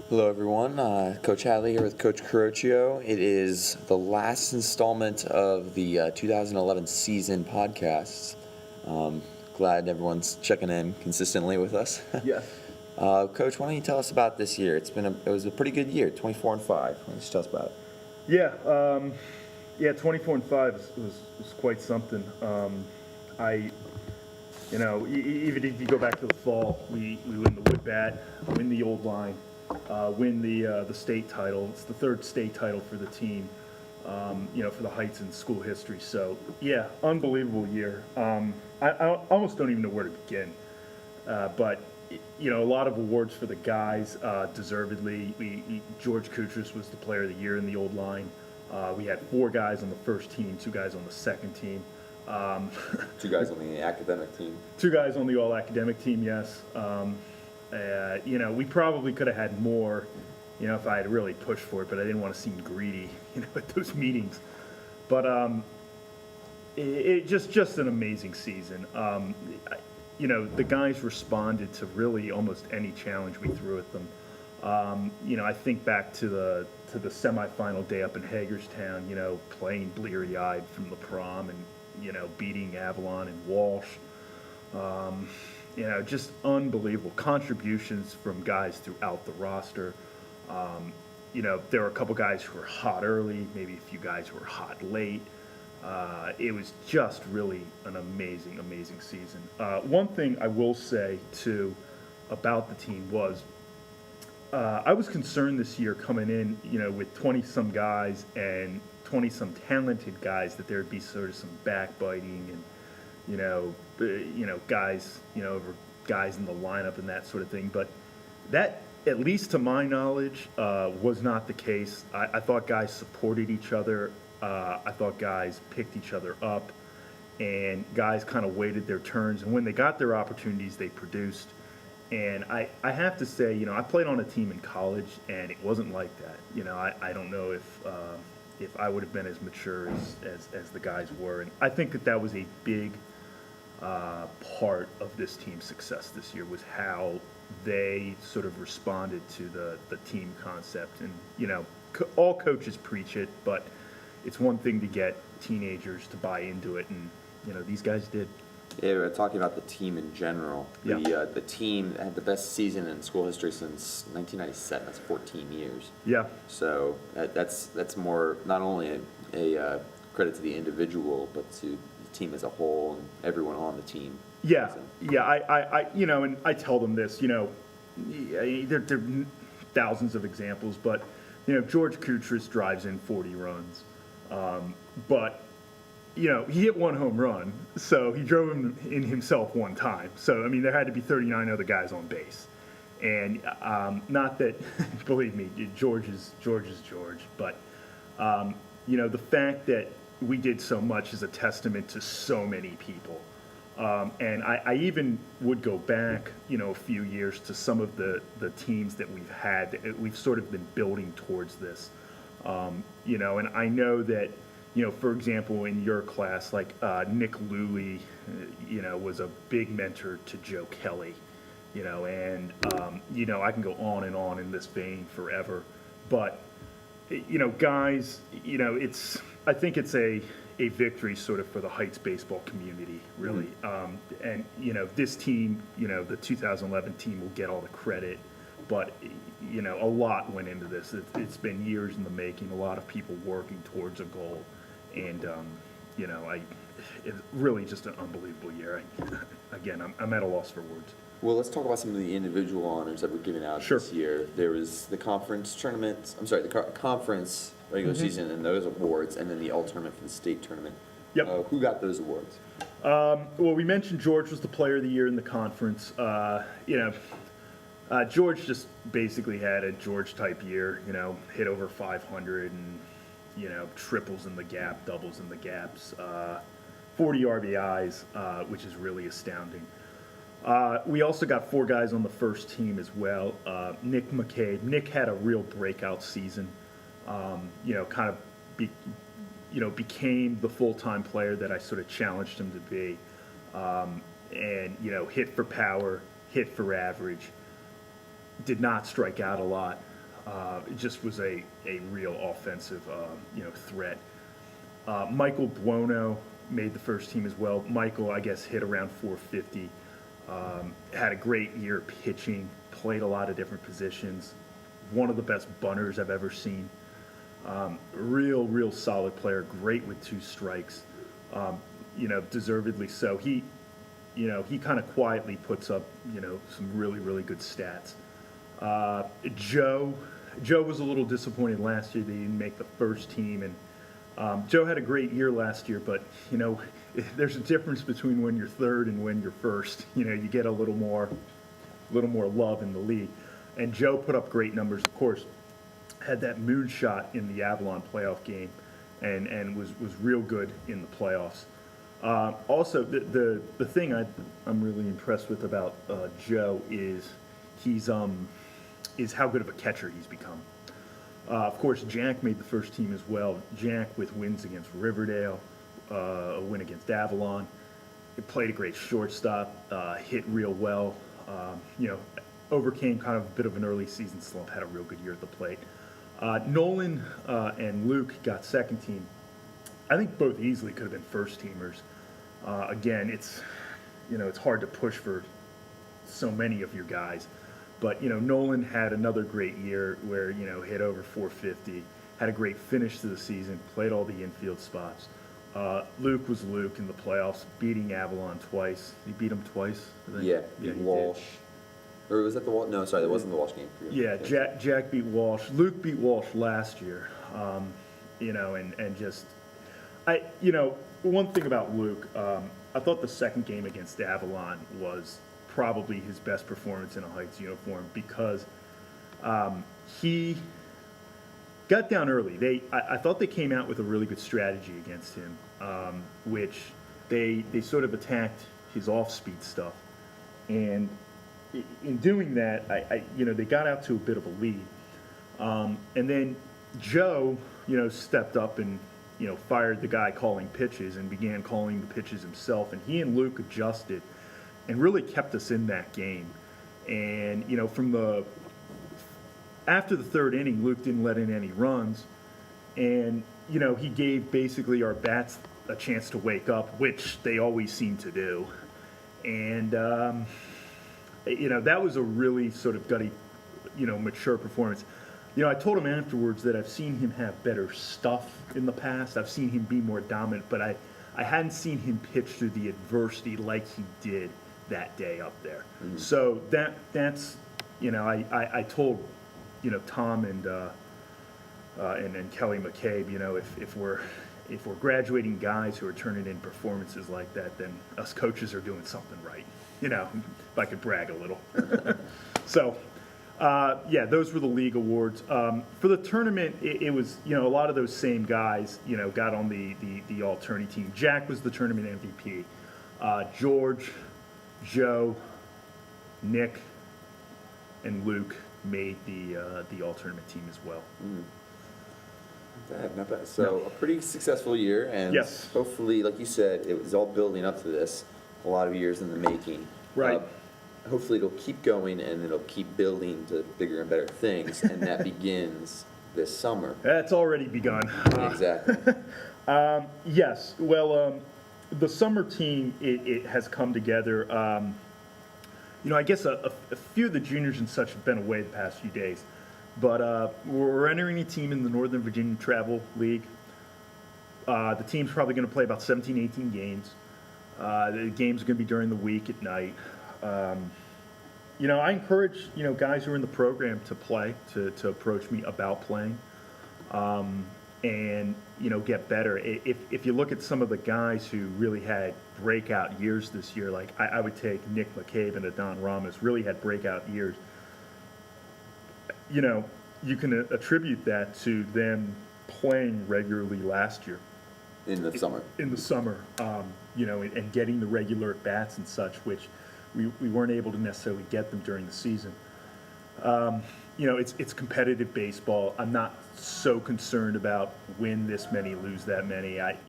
Hello, everyone. Coach Hadley here with Coach Carocchio. It is the last installment of the 2011 season podcasts. Glad everyone's checking in consistently with us. Yes. Coach, why don't you tell us about this year? It was a pretty good year, 24-5. Why don't you tell us about it? Yeah, 24-5 was quite something. Even if you go back to the fall, we win the wood bat, win the old line, win the state title. It's the third state title for the team, for the Heights in school history. So, yeah, unbelievable year. I almost don't even know where to begin. But a lot of awards for the guys, deservedly. George Koutras was the player of the year in the old line. We had 4 guys on the first team, 2 guys on the second team. 2 guys on the academic team. 2 guys on the all-academic team, yes. We probably could have had more, if I had really pushed for it, but I didn't want to seem greedy, at those meetings. But it just an amazing season. The guys responded to really almost any challenge we threw at them. I think back to the semifinal day up in Hagerstown, playing bleary-eyed from the prom and, beating Avalon and Walsh. Just unbelievable contributions from guys throughout the roster. There were a couple guys who were hot early, maybe a few guys who were hot late. It was just really an amazing, amazing season. One thing I will say, too, about the team was I was concerned this year coming in, with 20-some guys and 20-some talented guys that there would be sort of some backbiting and, guys, over guys in the lineup and that sort of thing. But that, at least to my knowledge, was not the case. I thought guys supported each other. I thought guys picked each other up, and guys kind of waited their turns. And when they got their opportunities, they produced. And I have to say, I played on a team in college, and it wasn't like that. I don't know if I would have been as mature as the guys were. And I think that was a big part of this team's success this year, was how they sort of responded to the team concept. And, all coaches preach it, but it's one thing to get teenagers to buy into it, and, these guys did. Yeah, we're talking about the team in general. Yeah. The team had the best season in school history since 1997. That's 14 years. Yeah. So that's more not only a credit to the individual, but to the team as a whole and everyone on the team. Yeah. So. Yeah. I and I tell them this. There are thousands of examples, but George Koutras drives in 40 runs, but. He hit 1 home run, so he drove him in himself 1 time. So, there had to be 39 other guys on base. And not that, believe me, George is George, but, the fact that we did so much is a testament to so many people. And I even would go back, a few years to some of the teams that we've had. We've sort of been building towards this, and I know that, for example, in your class, like Nick Luley, was a big mentor to Joe Kelly, and, I can go on and on in this vein forever. But, guys, I think it's a victory sort of for the Heights baseball community, really. Mm-hmm. And, this team, the 2011 team will get all the credit, but, a lot went into this. It's been years in the making, a lot of people working towards a goal. And, it's really just an unbelievable year. Again, I'm at a loss for words. Well, let's talk about some of the individual honors that were given out this year. There was the conference tournament, conference regular season and those awards, and then the all-tournament for the state tournament. Yep. Who got those awards? Well, we mentioned George was the player of the year in the conference. George just basically had a George-type year, hit over 500 and, triples in the gap, doubles in the gaps, 40 RBIs, which is really astounding. We also got 4 guys on the first team as well. Nick McCabe. Nick had a real breakout season, became the full-time player that I sort of challenged him to be. And, hit for power, hit for average, did not strike out a lot. It just was a real offensive, threat. Michael Buono made the first team as well. Michael, I guess, hit around 450. Had a great year pitching, played a lot of different positions. One of the best bunters I've ever seen. Real solid player, great with 2 strikes. Deservedly so. He kind of quietly puts up, some really good stats. Joe was a little disappointed last year that he didn't make the first team, and Joe had a great year last year, but there's a difference between when you're third and when you're first. You get a little more love in the league, and Joe put up great numbers. Of course, had that moonshot in the Avalon playoff game, and was real good in the playoffs. Also, the thing I'm really impressed with about Joe is how good of a catcher he's become. Of course, Jack made the first team as well. Jack with wins against Riverdale, a win against Avalon. He played a great shortstop, hit real well. Overcame kind of a bit of an early season slump, had a real good year at the plate. Nolan and Luke got second team. I think both easily could have been first teamers. Again, it's hard to push for so many of your guys. But, Nolan had another great year where, hit over 450, had a great finish to the season, played all the infield spots. Luke was Luke in the playoffs, beating Avalon twice. He beat him twice, I think. Yeah, he beat did. Walsh. Or was that the Walsh? No, sorry, that wasn't the Walsh game. Yeah, Jack beat Walsh. Luke beat Walsh last year. And just, one thing about Luke, I thought the second game against Avalon was probably his best performance in a Heights uniform because he got down early. I thought they came out with a really good strategy against him, which they sort of attacked his off-speed stuff, and in doing that, they got out to a bit of a lead, and then Joe, stepped up and fired the guy calling pitches and began calling the pitches himself, and he and Luke adjusted and really kept us in that game. And after the third inning, Luke didn't let in any runs, and he gave basically our bats a chance to wake up, which they always seem to do. And that was a really sort of gutty, mature performance. I told him afterwards that I've seen him have better stuff in the past. I've seen him be more dominant, but I hadn't seen him pitch through the adversity like he did that day up there. Mm-hmm. So that's I told Tom and Kelly McCabe, if we're graduating guys who are turning in performances like that, then us coaches are doing something right. If I could brag a little. So. Those were the league awards. For the tournament, it was, a lot of those same guys, got on the all-tourney team. Jack was the tournament MVP. George, Joe, Nick, and Luke made the all-tournament team as well. Not bad. So a pretty successful year, and yes, hopefully, like you said, it was all building up to this, a lot of years in the making. Right. Hopefully it'll keep going and it'll keep building to bigger and better things, and that begins this summer. That's already begun. Exactly. Yes. Well, the summer team, it has come together. I guess a few of the juniors and such have been away the past few days, but we're entering a team in the Northern Virginia Travel League. The team's probably going to play about 17, 18 games. The games are going to be during the week at night. I encourage, guys who are in the program to play, to approach me about playing, and, get better. If you look at some of the guys who really had breakout years this year, like I would take Nick McCabe and Adon Ramos, really had breakout years. You can attribute that to them playing regularly last year. In the summer. In the summer, and getting the regular at-bats and such, which we weren't able to necessarily get them during the season. It's competitive baseball. I'm not so concerned about win this many, lose that many.